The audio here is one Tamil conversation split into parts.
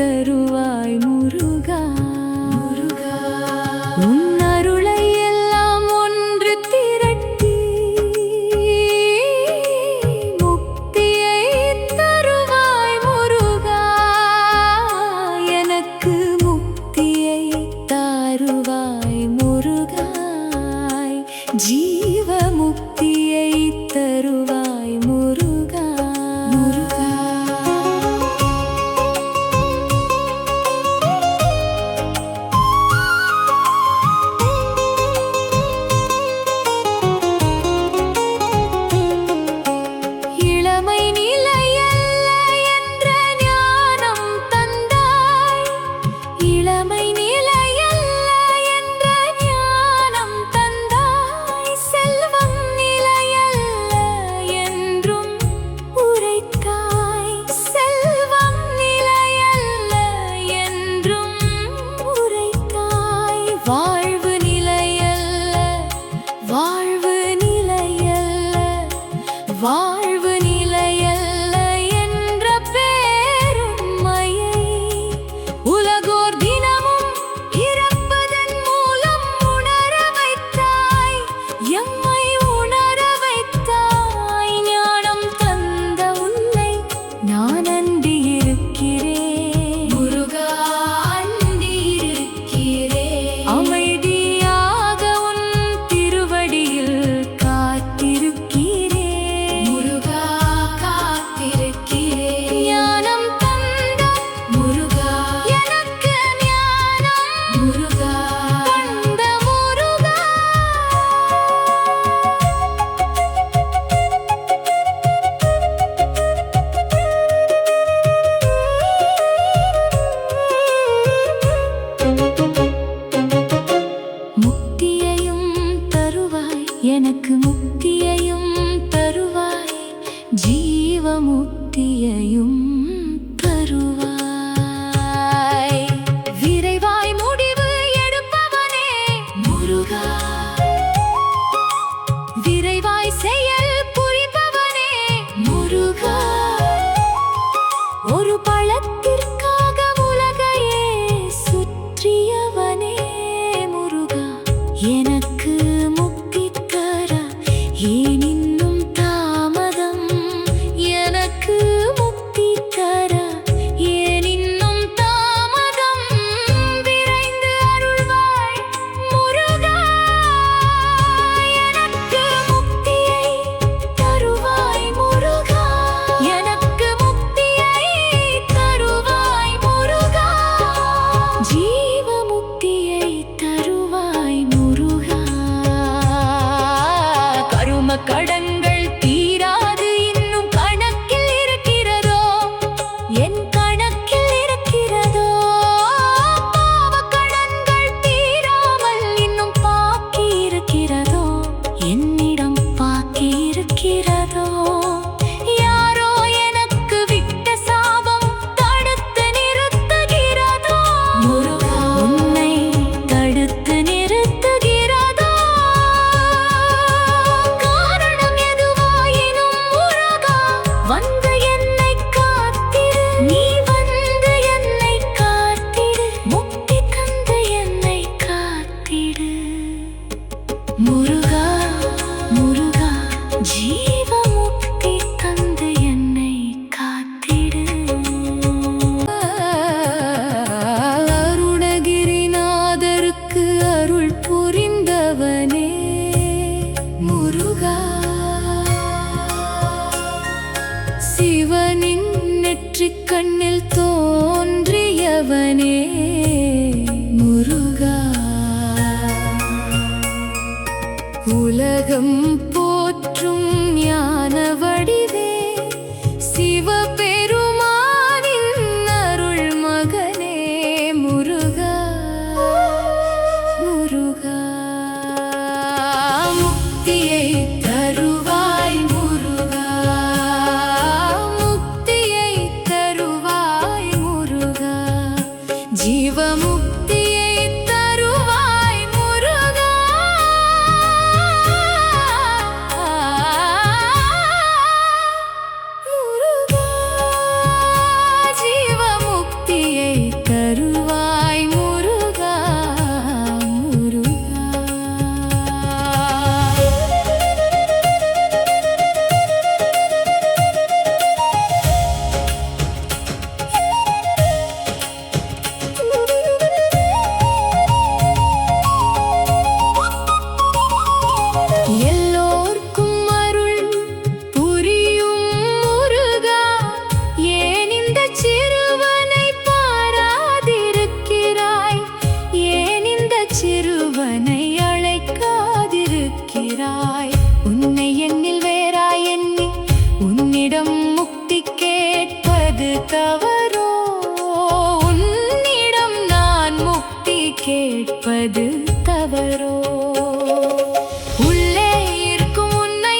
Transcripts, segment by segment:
தருவாய் முருகா. உன் அருளை எல்லாம் ஒன்று திரட்டி முக்தியை தருவாய் முருகா. எனக்கு முக்தியை தருவாய் முருகா. ஜீவ முக்தியை தருவாய் முருகா. இளமை நிலையல்ல என்ற ஞானம் தந்தாய். இளமை நிலையல்ல என்ற ஞானம் தந்தாய். செல்வம் நிலையல்ல என்றும் உரைத்தாய். செல்வம் நிலையல்ல என்றும் உரைத்தாய். வாழ்வு நிலையல்ல, வாழ்வு நிலையல்ல, வாழ்வு நிலையல்ல என்ற பேருண்மையை உலகோர் தினமும் இறப்பதன் மூலம் உணர வைத்தாய். எம்மை உணர வைத்தாய். ஞானம் தந்த உன்னை நான் அண்டி இருக்கிறேன் முருகா, அண்டி இருக்கிறேன். அமைதியாக உன் திருவடியில் காத்திருக்கிறேன் முருகா, காத்திருக்கிறேன். ஞானம் தந்த முருகா, எனக்கு ஞானம் முருகா தந்த முருகா. முக்தியையும் தருவாய், எனக்கு முக்தியையும் தருவாய். ஜீவ முக்தியையும் தருவாய். விரைவாய் முடிவு எடுப்பவனே முருகா. விரைவாய் செயல் புரிபவனே முருகா. ஒரு பழத்திற்காக உலகையே சுற்றியவனே முருகா. எனக்கு முக்தி தர ஏன் இன்னும் தாமதம்? எனக்கு முக்தி தர ஏன் இன்னும் தாமதம்? விரைந்து அருள்வாய் முருகா. எனக்கு முக்தியை தருவாய் முருகா. எனக்கு முக்தியை தருவாய் முருகா. ஜீவ முக்தியை தருவாய் முருகா. கரும கடன்கள் தீராது இன்னும் கணக்கில் இருக்கிறதோ? என் கணக்கில் இருக்கிறதோ? பாவ கடன்கள் தீராமல் இன்னும் பாக்கி இருக்கிறதோ? என்னிடம் பாக்கி இருக்கிறதோ? யாரோ எனக்கு விட்ட சாபம் தடுத்து நிறுத்துகிறதோ முருகா? உன்னை தடுத்து நிறுத்துகிறதோ? காரணம் எதுவாயினும் முருகா, வந்து என்னை காத்திடு. நீ வந்து என்னை காத்திடு. முக்தி தந்து என்னை காத்திடு முருகா. முருகா, ஜீவ முக்தி தந்து என்னை காத்திடு. அருணகிரிநாதருக்கு அருள் புரிந்தவனே முருகா. சிவனின் நெற்றிக் கண்ணில் தோன்றியவனே முருகா. உலகம் போற்றும் ஞான வடிவே சிவபெருமானின் அருள் மகனே முருகா. முருகா, முக்தியை தருவாய் முருகா. முக்தியை தருவாய் முருகா. ஜீவ முக்தியை தருவாய் முருகா. முருகா, ஜீவ முக்தியை வாழ்வது தவறோ? உள்ளே இருக்கும் உன்னை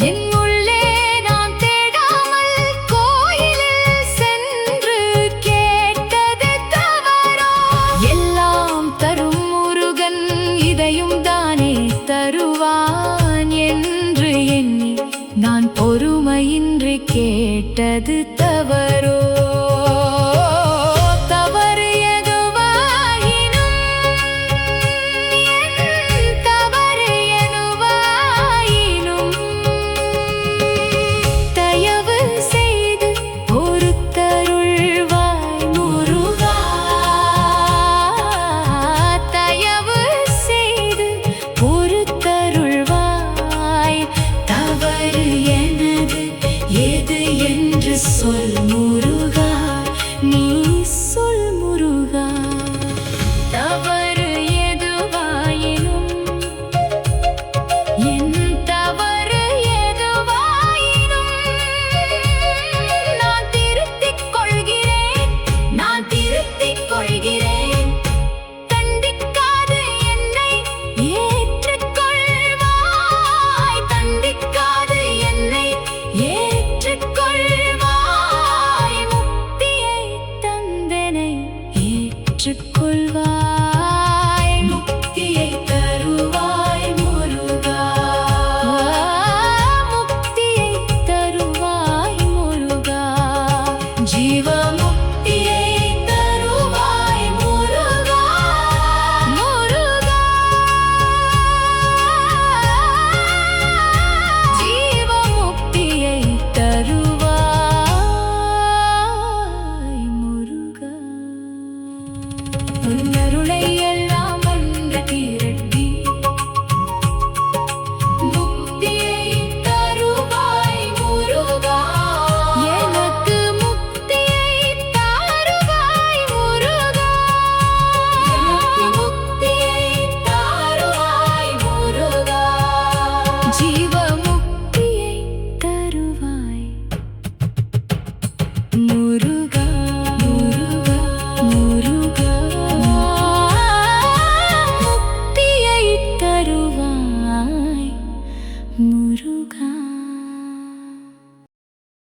என் உள்ளே நான் தேடாமல் கோயிலில் சென்று கேட்டது தவறோ? எல்லாம் தரும் முருகன் இதையும் தானே தருவான் என்று எண்ணி நான் பொறுமையின்றி கேட்டது தவறோ? தவறு எதுவாயினும் என் தவறு எதுவாயினும் தயவு செய்து பொறுத்தருள்வாய் முருகா. தயவு செய்து பொறுத்தருள்வாய். தவறு எனது எது என்று சொல் முருகா, நீ சொல் முருகா. தவறு எதுவாயினும் என் தவறு எதுவாயினும் நான் திருத்திக் கொள்கிறேன், நான் திருத்திக் கொள்கிறேன். தண்டிக்காது என்னை ஏற்றுக்கொள்வாய், தண்டிக்காது என்னை ஏற்றுக்கொள்வாய். முக்தியை தந்தனை ஏற்றுக்கொள்வாய். முக்தியை தருவாய் முருகா, முக்தியை தருவாய் முருகா. ஜீவமுக்தியை தருவாய் முருகா, முருகா. ஜீவமுக்தியை தருவாய் முருகா. உன்னருளை எல்லாம் ஒன்று திரட்டி முக்தியை தருவாய் முருகா. எனக்கு முக்தியை தருவாய் முருகா, எனக்கு முக்தியை தருவாய் முருகா. ஜீவமுக்தியை தருவாய் முருகா, முருகா, முருகா. முக்தியை தருவாய் முருகா.